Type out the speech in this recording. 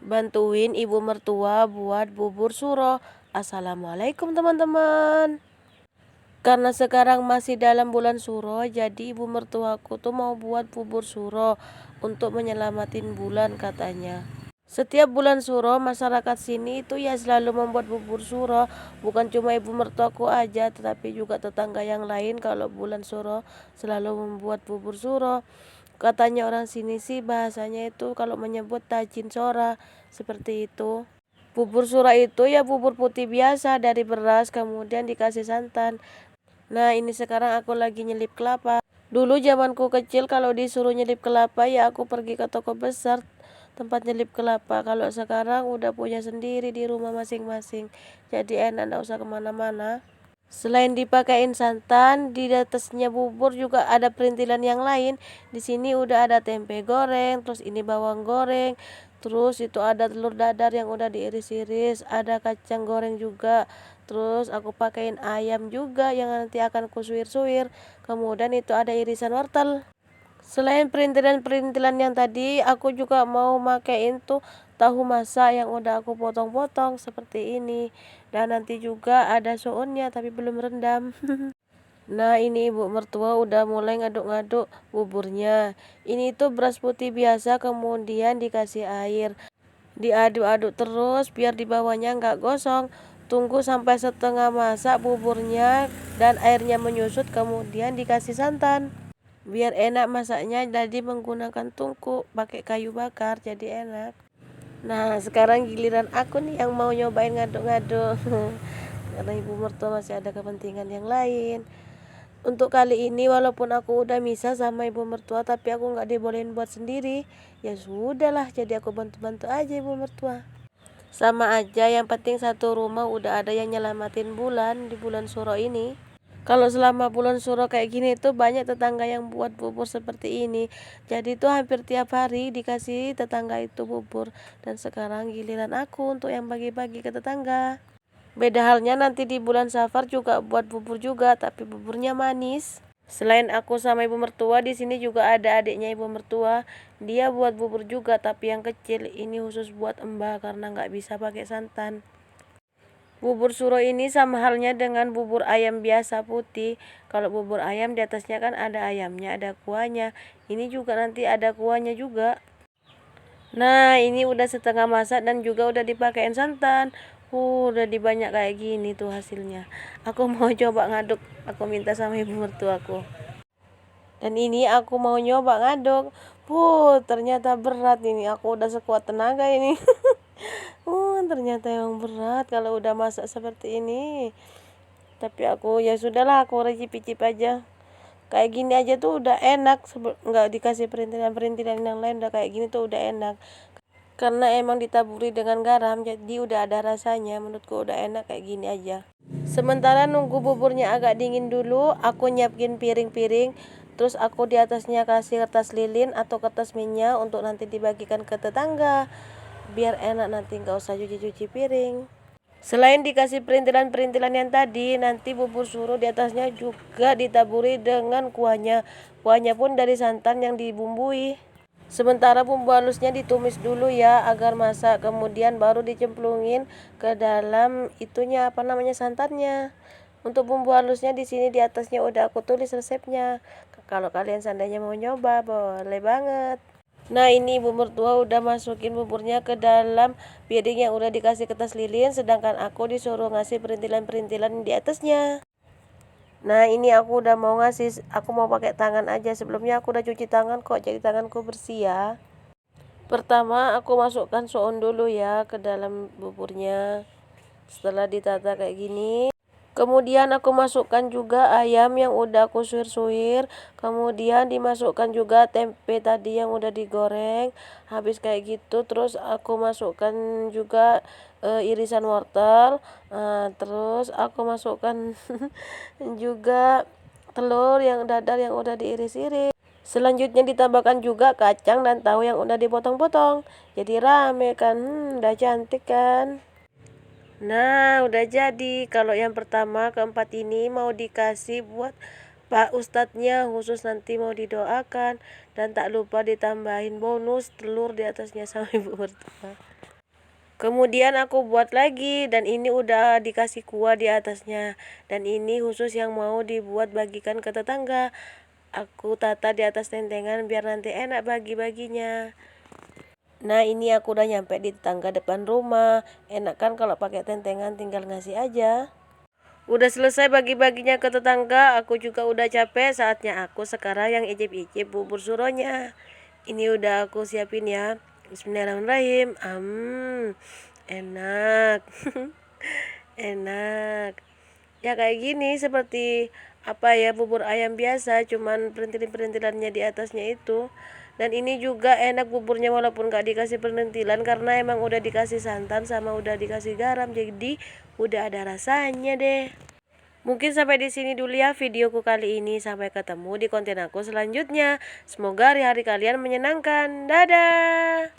Bantuin ibu mertua buat bubur suro. Assalamualaikum teman-teman. Karena sekarang masih dalam bulan suro, jadi ibu mertuaku tuh mau buat bubur suro untuk menyelamatin bulan katanya. Setiap bulan suro masyarakat sini itu ya selalu membuat bubur suro. Bukan cuma ibu mertuaku aja, tetapi juga tetangga yang lain kalau bulan suro selalu membuat bubur suro. Katanya orang sini sih bahasanya itu kalau menyebut tajin sora, seperti itu. Bubur sura itu ya bubur putih biasa dari beras kemudian dikasih santan. Nah ini sekarang aku lagi nyelip kelapa. Dulu zamanku kecil kalau disuruh nyelip kelapa ya aku pergi ke toko besar tempat nyelip kelapa. Kalau sekarang udah punya sendiri di rumah masing-masing, jadi enak, nggak usah kemana-mana. Selain dipakein santan, di atasnya bubur juga ada perintilan yang lain. Di sini udah ada tempe goreng, terus ini bawang goreng, terus itu ada telur dadar yang udah diiris-iris, ada kacang goreng juga. Terus aku pakein ayam juga yang nanti akan aku suir-suir. Kemudian itu ada irisan wortel. Selain perintilan-perintilan yang tadi, aku juga mau makein tuh tahu masak yang udah aku potong-potong seperti ini. Dan nanti juga ada sounnya tapi belum rendam. Nah ini ibu mertua udah mulai ngaduk-ngaduk buburnya. Ini tuh beras putih biasa kemudian dikasih air. Diaduk-aduk terus biar di bawahnya nggak gosong. Tunggu sampai setengah masak buburnya dan airnya menyusut kemudian dikasih santan. Biar enak masaknya jadi menggunakan tungku pakai kayu bakar jadi enak. Nah sekarang giliran aku nih yang mau nyobain ngaduk-ngaduk. Karena ibu mertua masih ada kepentingan yang lain. Untuk kali ini walaupun aku udah misah sama ibu mertua tapi aku nggak dibolehin buat sendiri. Ya sudahlah, jadi aku bantu-bantu aja ibu mertua. Sama aja, yang penting satu rumah udah ada yang nyelamatin bulan di bulan suro ini. Kalau selama bulan suro kayak gini tuh banyak tetangga yang buat bubur seperti ini. Jadi tuh hampir tiap hari dikasih tetangga itu bubur. Dan sekarang giliran aku untuk yang bagi-bagi ke tetangga. Beda halnya nanti di bulan Safar juga buat bubur juga, tapi buburnya manis. Selain aku sama ibu mertua, di sini juga ada adiknya ibu mertua. Dia buat bubur juga, tapi yang kecil. Ini khusus buat Mbah karena nggak bisa pakai santan. Bubur suro ini sama halnya dengan bubur ayam biasa putih. Kalau bubur ayam di atasnya kan ada ayamnya, ada kuahnya. Ini juga nanti ada kuahnya juga. Nah, ini udah setengah masak dan juga udah dipakein santan. Udah dibanyak kayak gini tuh hasilnya. Aku mau coba ngaduk. Aku minta sama ibu mertuaku. Dan ini aku mau nyoba ngaduk. Ternyata berat ini. Aku udah sekuat tenaga ini. Ternyata emang berat kalau udah masak seperti ini. Tapi aku ya sudahlah, aku ricip-icip aja. Kayak gini aja tuh udah enak, nggak dikasih perintilan-perintilan yang lain, udah kayak gini tuh udah enak. Karena emang ditaburi dengan garam, jadi udah ada rasanya. Menurutku udah enak kayak gini aja. Sementara nunggu buburnya agak dingin dulu, aku nyiapin piring-piring. Terus aku di atasnya kasih kertas lilin atau kertas minyak untuk nanti dibagikan ke tetangga. Biar enak nanti nggak usah cuci-cuci piring. Selain dikasih perintilan-perintilan yang tadi, nanti bubur suro di atasnya juga ditaburi dengan kuahnya. Kuahnya pun dari santan yang dibumbui. Sementara bumbu halusnya ditumis dulu ya agar masak, kemudian baru dicemplungin ke dalam itunya apa namanya santannya. Untuk bumbu halusnya di sini di atasnya udah aku tulis resepnya. Kalau kalian seandainya mau nyoba, boleh banget. Nah ini ibu mertua udah masukin buburnya ke dalam piring yang udah dikasih kertas lilin, sedangkan aku disuruh ngasih perintilan-perintilan di atasnya. Nah ini aku udah mau ngasih, aku mau pakai tangan aja. Sebelumnya aku udah cuci tangan kok, jadi tanganku bersih ya. Pertama aku masukkan soun dulu ya ke dalam buburnya. Setelah ditata kayak gini, kemudian aku masukkan juga ayam yang udah aku suir-suir. Kemudian dimasukkan juga tempe tadi yang udah digoreng. Habis kayak gitu terus aku masukkan juga irisan wortel. Terus aku masukkan juga telur yang dadar yang udah diiris-iris. Selanjutnya ditambahkan juga kacang dan tahu yang udah dipotong-potong. Jadi rame kan, udah cantik kan. Nah, udah jadi. Kalau yang pertama, keempat ini mau dikasih buat Pak Ustadznya, khusus nanti mau didoakan. Dan tak lupa ditambahin bonus telur di atasnya sama ibu mertua. Kemudian aku buat lagi dan ini udah dikasih kuah di atasnya. Dan ini khusus yang mau dibuat bagikan ke tetangga. Aku tata di atas tentengan biar nanti enak bagi-baginya. Nah, ini aku udah nyampe di tetangga depan rumah. Enak kan kalau pakai tentengan tinggal ngasih aja. Udah selesai bagi-baginya ke tetangga, aku juga udah capek, saatnya aku sekarang yang icip-icip bubur suronya. Ini udah aku siapin ya. Bismillahirrahmanirrahim. Enak. Enak. Ya kayak gini seperti apa ya, bubur ayam biasa, cuman perintilan-perintilannya di atasnya itu. Dan ini juga enak buburnya walaupun gak dikasih perintilan karena emang udah dikasih santan sama udah dikasih garam, jadi udah ada rasanya deh. Mungkin sampai di sini dulu ya videoku kali ini. Sampai ketemu di konten aku selanjutnya. Semoga hari-hari kalian menyenangkan. Dadah.